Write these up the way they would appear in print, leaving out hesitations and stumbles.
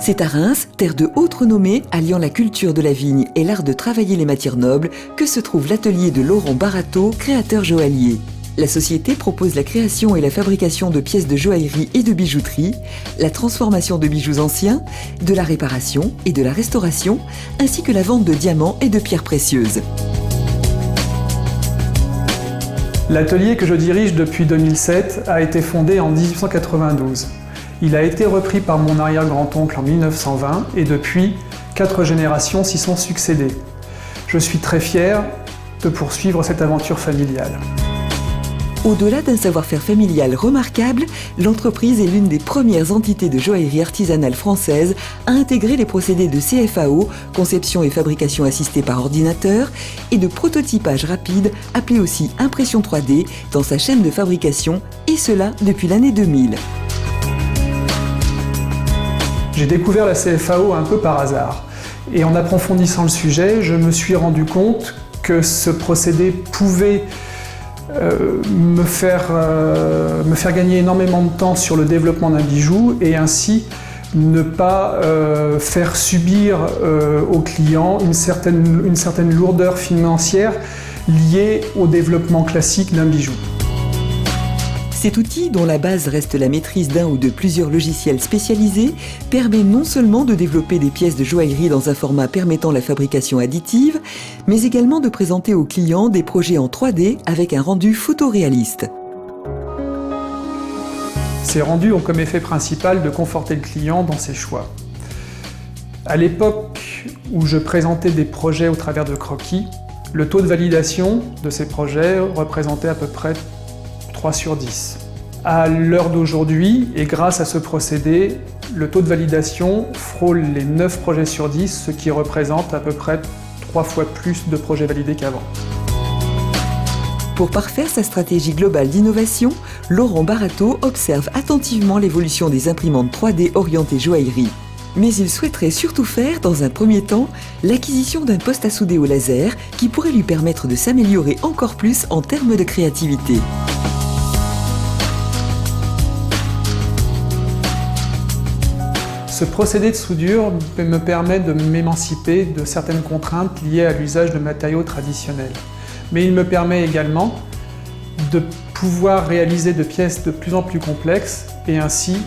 C'est à Reims, terre de haute renommée, alliant la culture de la vigne et l'art de travailler les matières nobles, que se trouve l'atelier de Laurent Barateau, créateur joaillier. La société propose la création et la fabrication de pièces de joaillerie et de bijouterie, la transformation de bijoux anciens, de la réparation et de la restauration, ainsi que la vente de diamants et de pierres précieuses. L'atelier que je dirige depuis 2007 a été fondé en 1892. Il a été repris par mon arrière-grand-oncle en 1920 et depuis, 4 générations s'y sont succédées. Je suis très fier de poursuivre cette aventure familiale. Au-delà d'un savoir-faire familial remarquable, l'entreprise est l'une des premières entités de joaillerie artisanale française à intégrer les procédés de CFAO, conception et fabrication assistée par ordinateur, et de prototypage rapide, appelé aussi impression 3D, dans sa chaîne de fabrication, et cela depuis l'année 2000. J'ai découvert la CFAO un peu par hasard. Et en approfondissant le sujet, je me suis rendu compte que ce procédé pouvait me faire gagner énormément de temps sur le développement d'un bijou et ainsi ne pas faire subir aux clients une certaine lourdeur financière liée au développement classique d'un bijou. Cet outil, dont la base reste la maîtrise d'un ou de plusieurs logiciels spécialisés, permet non seulement de développer des pièces de joaillerie dans un format permettant la fabrication additive, mais également de présenter aux clients des projets en 3D avec un rendu photoréaliste. Ces rendus ont comme effet principal de conforter le client dans ses choix. À l'époque où je présentais des projets au travers de croquis, le taux de validation de ces projets représentait à peu près 3 sur 10. À l'heure d'aujourd'hui, et grâce à ce procédé, le taux de validation frôle les 9 projets sur 10, ce qui représente à peu près 3 fois plus de projets validés qu'avant. Pour parfaire sa stratégie globale d'innovation, Laurent Barateau observe attentivement l'évolution des imprimantes 3D orientées joaillerie. Mais il souhaiterait surtout faire, dans un premier temps, l'acquisition d'un poste à souder au laser qui pourrait lui permettre de s'améliorer encore plus en termes de créativité. Ce procédé de soudure me permet de m'émanciper de certaines contraintes liées à l'usage de matériaux traditionnels. Mais il me permet également de pouvoir réaliser de pièces de plus en plus complexes et ainsi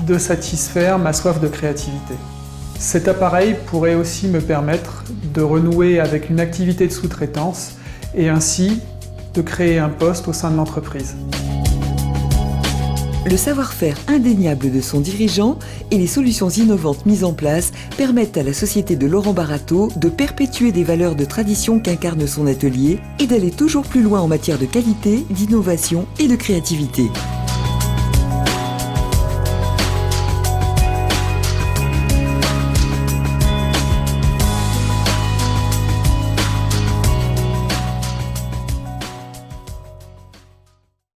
de satisfaire ma soif de créativité. Cet appareil pourrait aussi me permettre de renouer avec une activité de sous-traitance et ainsi de créer un poste au sein de l'entreprise. Le savoir-faire indéniable de son dirigeant et les solutions innovantes mises en place permettent à la société de Laurent Barateau de perpétuer des valeurs de tradition qu'incarne son atelier et d'aller toujours plus loin en matière de qualité, d'innovation et de créativité.